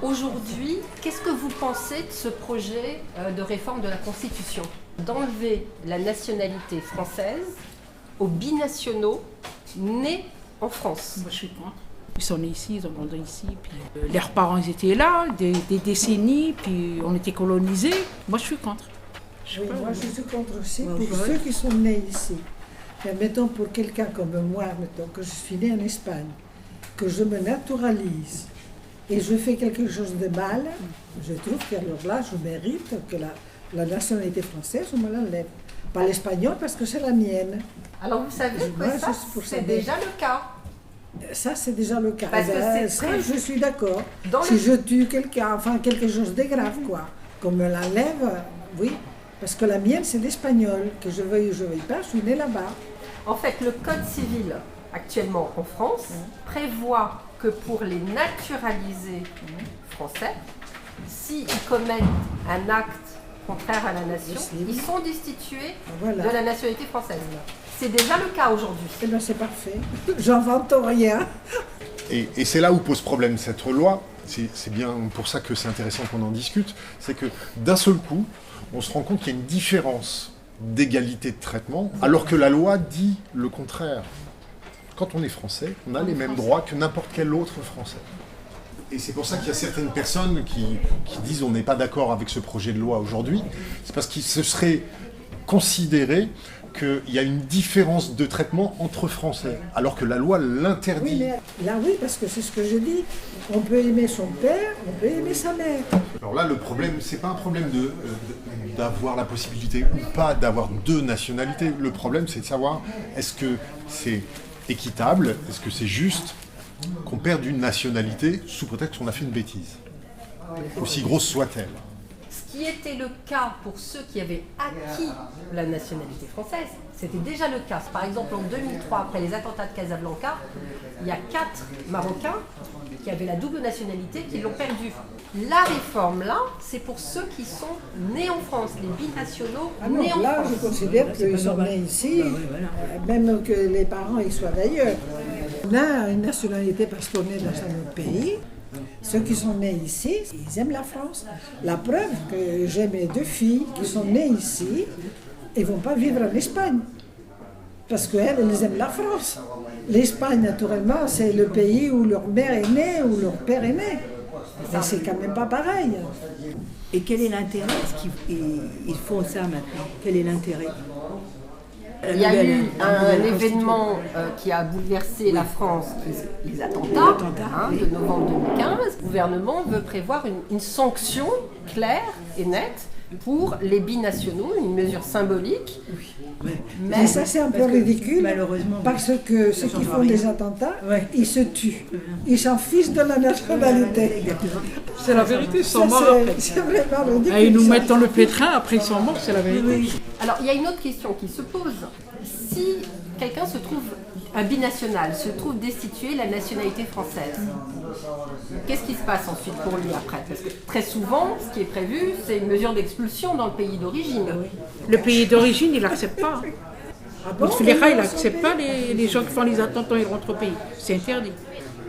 Aujourd'hui, qu'est-ce que vous pensez de ce projet de réforme de la Constitution? D'enlever la nationalité française aux binationaux nés en France. Moi, je suis contre. Ils sont nés ici, ils ont grandi ici, puis leurs parents ils étaient là, des décennies, puis on était colonisés. Moi, je suis contre. Oui, moi je suis contre aussi pour ceux qui sont nés ici. Mais mettons pour quelqu'un comme moi, mettons que je suis née en Espagne, que je me naturalise et je fais quelque chose de mal, je trouve qu'alors là, je mérite que la nationalité française, on me l'enlève. Pas l'espagnol parce que c'est la mienne. Alors vous savez que ça, c'est déjà le cas. Ça, c'est déjà le cas. Parce que c'est ça, très... je suis d'accord. Dans Si je tue quelqu'un, enfin quelque chose de grave, quoi, qu'on me l'enlève, oui. Parce que la mienne, c'est l'espagnol. Que je veuille ou je veuille pas, je suis née là-bas. En fait, le code civil, actuellement en France, prévoit que pour les naturalisés français, s'ils commettent un acte contraire à la nation, ils sont destitués de la nationalité française. C'est déjà le cas aujourd'hui. Eh bien, c'est parfait. J'invente rien. Et c'est là où pose problème cette loi. C'est bien pour ça que c'est intéressant qu'on en discute. C'est que d'un seul coup, on se rend compte qu'il y a une différence d'égalité de traitement, alors que la loi dit le contraire. Quand on est français, on a les mêmes droits que n'importe quel autre français. Et c'est pour ça qu'il y a certaines personnes qui disent on n'est pas d'accord avec ce projet de loi aujourd'hui. C'est parce qu'il se serait considéré qu'il y a une différence de traitement entre Français, alors que la loi l'interdit. Oui, mais là oui, parce que c'est ce que je dis. On peut aimer son père, on peut aimer sa mère. Alors là, le problème, c'est pas un problème d'avoir la possibilité ou pas d'avoir deux nationalités. Le problème, c'est de savoir est-ce que c'est équitable, est-ce que c'est juste qu'on perde une nationalité sous prétexte qu'on a fait une bêtise, aussi grosse soit-elle. Ce qui était le cas pour ceux qui avaient acquis la nationalité française, c'était déjà le cas. Par exemple, en 2003, après les attentats de Casablanca, il y a 4 Marocains qui avaient la double nationalité qui l'ont perdue. La réforme, là, c'est pour ceux qui sont nés en France, les binationaux nés en là, France. je considère qu'ils sont nés ici, même que les parents y soient d'ailleurs. On a une nationalité parce qu'on est dans un autre pays. Ceux qui sont nés ici, ils aiment la France. La preuve que j'ai mes 2 filles qui sont nées ici et ne vont pas vivre en Espagne. Parce qu'elles, elles aiment la France. L'Espagne, naturellement, c'est le pays où leur mère est née, où leur père est né. Mais c'est quand même pas pareil. Et quel est l'intérêt? Est-ce qu'ils font ça maintenant? Quel est l'intérêt? Il y a eu un événement qui a bouleversé la France, les attentats de novembre 2015. Le gouvernement veut prévoir une sanction claire et nette pour les binationaux, une mesure symbolique. Mais ça, c'est un peu ridicule, malheureusement, parce que ceux qui font des attentats, ils se tuent. Ils s'en fichent de la nationalité. C'est la vérité, ils sont Ça, morts après. c'est vraiment ridicule. Et ils nous ça. mettent dans le pétrin, après ils sont morts, c'est la vérité. Alors, il y a une autre question qui se pose. Si quelqu'un se trouve, un binational, se trouve destitué de la nationalité française, qu'est-ce qui se passe ensuite pour lui après? Parce que très souvent, ce qui est prévu, c'est une mesure d'expulsion dans le pays d'origine. Le pays d'origine, il n'accepte pas. Bouteflika, il n'accepte pas les gens qui font les attentats, ils rentrent au pays. C'est interdit.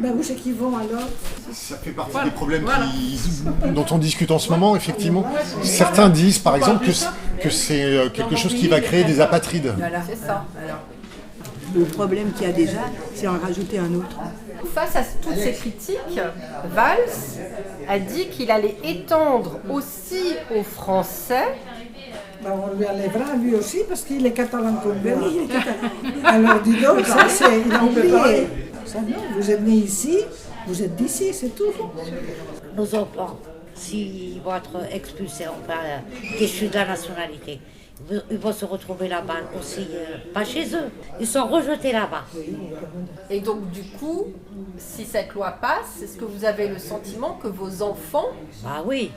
Ben, où c'est qu'ils vont alors? Ça fait partie des problèmes dont on discute en ce moment, effectivement. Certains disent, par exemple, que c'est quelque chose qui va créer des apatrides. Voilà. C'est ça. Alors, le problème qu'il y a déjà, c'est en rajouter un autre. Face à toutes ces critiques, Valls a dit qu'il allait étendre aussi aux Français. Ben, on lui enlèvera lui aussi parce qu'il est catalan comme moi. Alors dis donc, ça c'est il a oublié. Ça, non, vous êtes né ici, vous êtes d'ici, c'est tout. Nos enfants, s'ils vont être expulsés, enfin, déchus de la nationalité, ils vont se retrouver là-bas aussi, pas chez eux. Ils sont rejetés là-bas. Et donc, du coup, si cette loi passe, est-ce que vous avez le sentiment que vos enfants, Bah oui.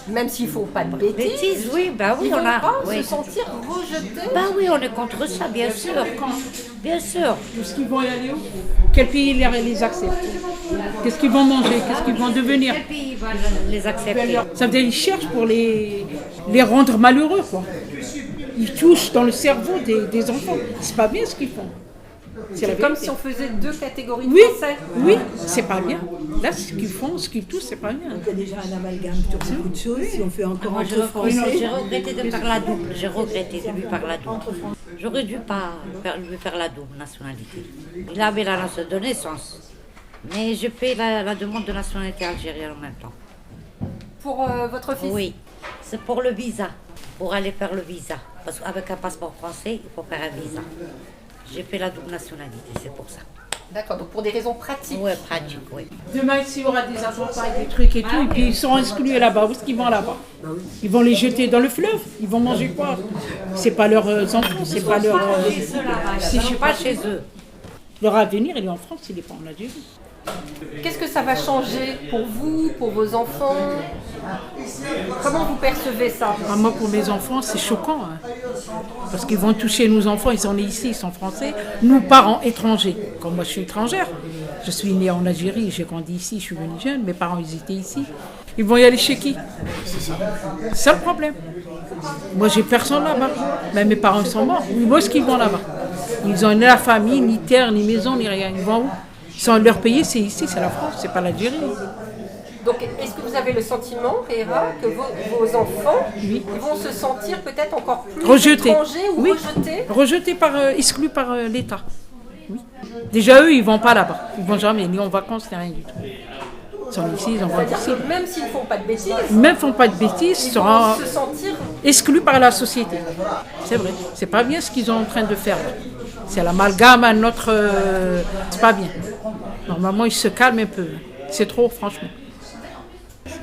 même s'ils ne font pas de bêtises, Bêtises, oui, bah oui, ils ne on vont a. pas Oui. se sentir rejetés? Bah oui, on est contre ça, bien sûr. Bien sûr. Est-ce qu'ils vont y aller où? Quel pays les accepte? Qu'est-ce qu'ils vont manger? Qu'est-ce qu'ils vont devenir? Quel pays va les accepter? Ça veut dire qu'ils cherchent pour les rendre malheureux, quoi. Ils touchent dans le cerveau des enfants. C'est pas bien ce qu'ils font. C'est comme si on faisait 2 catégories de Oui, Français. oui, c'est pas bien. Là, ce qu'ils font, ce qu'ils touchent, c'est pas bien. Il y a déjà un amalgame sur beaucoup de choses. Si on fait encore Moi, entre français. j'ai regretté de faire la double. J'ai regretté de lui faire la double. J'aurais dû pas lui faire la double nationalité. Il avait la nationalité de naissance. Mais je fais la demande de nationalité algérienne en même temps. Pour votre fils? Oui, c'est pour le visa. Pour aller faire le visa. Parce qu'avec un passeport français, il faut faire un visa. J'ai fait la double nationalité, c'est pour ça. D'accord, donc pour des raisons pratiques. Oui, pratique, oui. Demain, s'il y aura des attentats et des trucs et tout, et puis ils seront exclus là-bas. Où est-ce qu'ils vont là-bas? Ils vont les jeter dans le fleuve. Ils vont manger quoi? C'est pas leurs enfants, c'est pas leur. Si je suis pas chez eux. Leur avenir, il est en France, il n'est pas en Algérie. Qu'est-ce que ça va changer pour vous, pour vos enfants? Comment vous percevez ça? Ah, moi, pour mes enfants, c'est choquant. Hein. Parce qu'ils vont toucher nos enfants, ils sont nés ici, ils sont français. Nous, parents étrangers. Comme moi, je suis étrangère. Je suis née en Algérie, j'ai grandi ici, je suis venue jeune. Mes parents, ils étaient ici. Ils vont y aller chez qui? C'est ça le problème. Moi, j'ai personne là-bas. Même mes parents, ils sont morts. Où est-ce qu'ils vont là-bas? Ils n'ont ni la famille, ni terre, ni maison, ni rien. Ils vont où? Sans leur pays, c'est ici, c'est la France, c'est pas l'Algérie. Donc, est-ce que vous avez le sentiment, Réa, que vos enfants ils vont se sentir peut-être encore plus Rejetés. étrangers ou Oui. rejetés Exclus par l'État. Oui. Déjà, eux, ils vont pas là-bas. Ils vont jamais, ni en vacances, ni rien du tout. Ils sont ici, ils en vont C'est-à-dire ici. que même s'ils ne font pas de bêtises, Même font pas de bêtises, ils seront vont se sentir... exclus par la société. C'est vrai. C'est pas bien ce qu'ils sont en train de faire. Là. C'est l'amalgame à notre... c'est pas bien. Normalement, ils se calment un peu. C'est trop, franchement.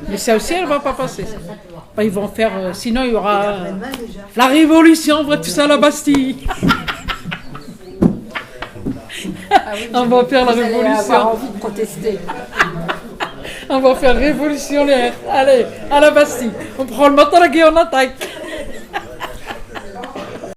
Mais ça aussi, elle ne va pas passer. Ils vont faire... sinon, il y aura... la révolution, on va tous à la Bastille. On va faire la Vous allez avoir révolution. envie de protester. On va faire révolutionnaire. Allez, à la Bastille. On prend le matin, on attaque.